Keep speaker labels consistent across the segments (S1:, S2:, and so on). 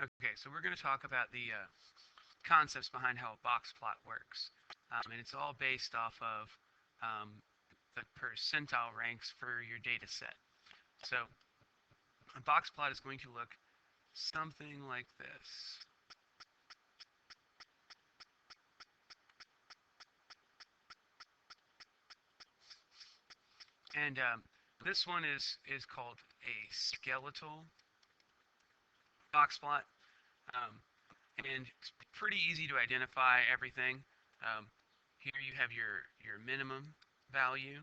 S1: Okay, so we're going to talk about the concepts behind how a box plot works. And it's all based off of the percentile ranks for your data set. So a box plot is going to look something like this. And this one is called a skeletal box plot. Um, and it's pretty easy to identify everything. Here you have your minimum value,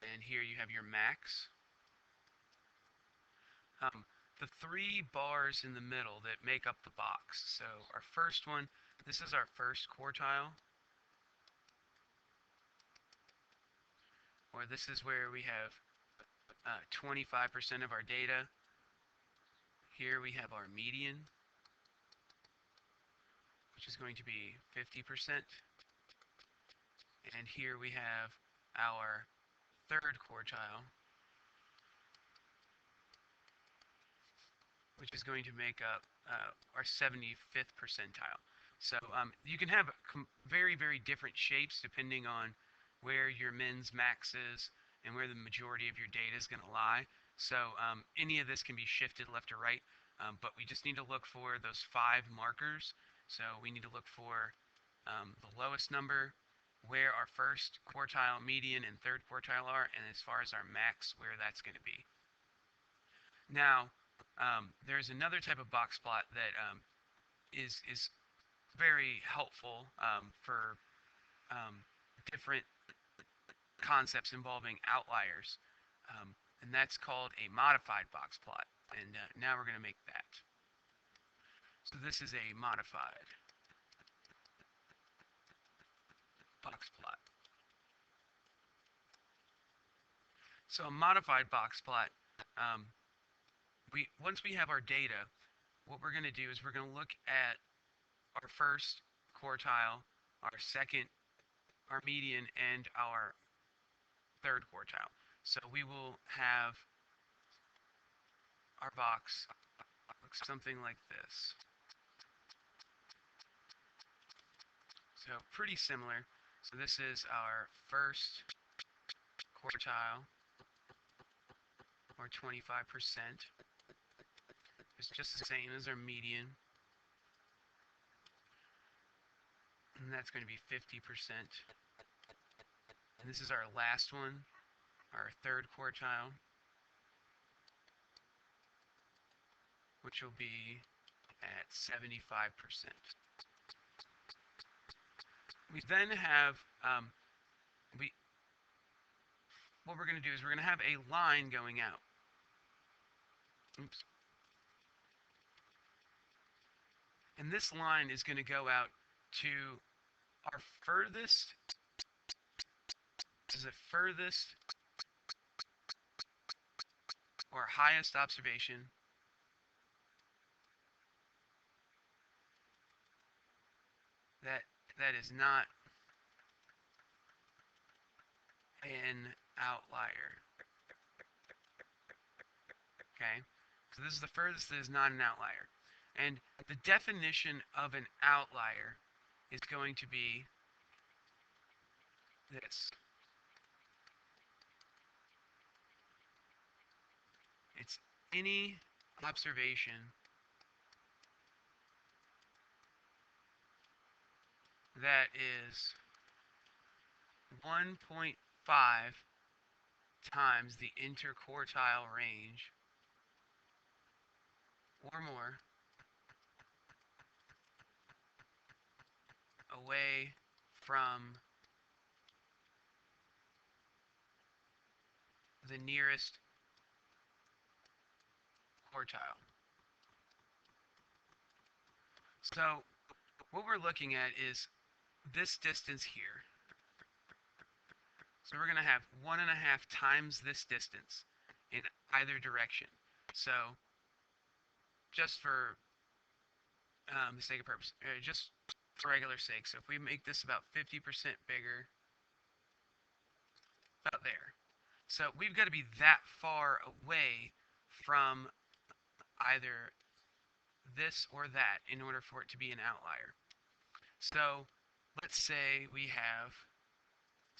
S1: and here you have your max. The three bars in the middle that make up the box. So our first one, this is our first quartile, or this is where we have 25% of our data. Here we have our median, which is going to be 50%. And here we have our third quartile, which is going to make up our 75th percentile. So you can have very, very different shapes depending on where your min's max is and where the majority of your data is going to lie. So any of this can be shifted left or right, but we just need to look for those 5 markers. So we need to look for the lowest number, where our first quartile, median, and third quartile are, and as far as our max, where that's going to be. Now, there's another type of box plot that is very helpful for different concepts involving outliers, and that's called a modified box plot. And now we're going to make that. So this is a modified box plot. So a modified box plot, once we have our data, what we're going to do is we're going to look at our first quartile, our second, our median, and our third quartile. So we will have our box look something like this. So pretty similar. So this is our first quartile, or 25%. It's just the same as our median. And that's going to be 50%. And this is our last one, our third quartile, which will be at 75%. We then have, what we're going to do is we're going to have a line going out. Oops. And this line is going to go out to our furthest, this is the furthest or highest observation that is not an outlier. Okay, so this is the furthest that is not an outlier. And the definition of an outlier is going to be this. It's any observation that is 1.5 times the interquartile range or more away from the nearest quartile. So what we're looking at is this distance here. So we're going to have 1.5 times this distance in either direction. So just for the sake of purpose, just for regular sake, so if we make this about 50% bigger, about there. So we've got to be that far away from either this or that in order for it to be an outlier. So let's say we have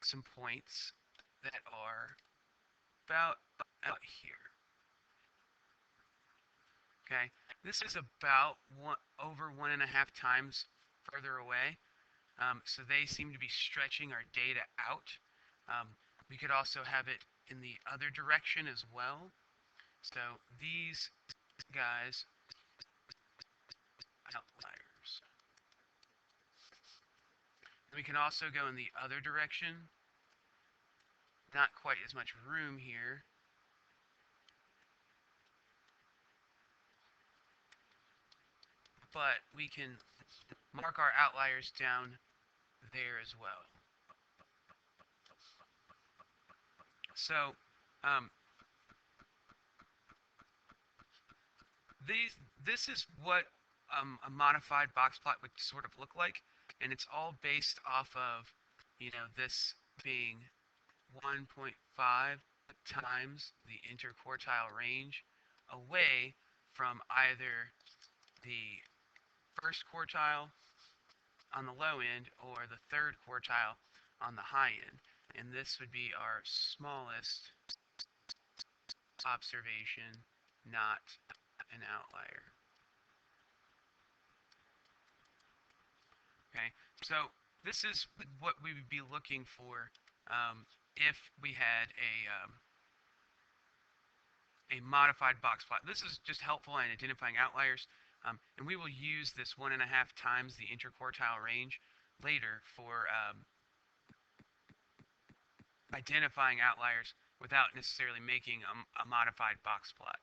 S1: some points that are about out here. Okay, this is about over 1.5 times further away. So they seem to be stretching our data out. We could also have it in the other direction as well. So these guys, outliers. We can also go in the other direction. Not quite as much room here. But we can mark our outliers down there as well. So um, this is what a modified box plot would sort of look like, and it's all based off of, this being 1.5 times the interquartile range away from either the first quartile on the low end or the third quartile on the high end. And this would be our smallest observation, not an outlier. Okay, so this is what we would be looking for if we had a modified box plot. This is just helpful in identifying outliers, and we will use this 1.5 times the interquartile range later for identifying outliers without necessarily making a modified box plot.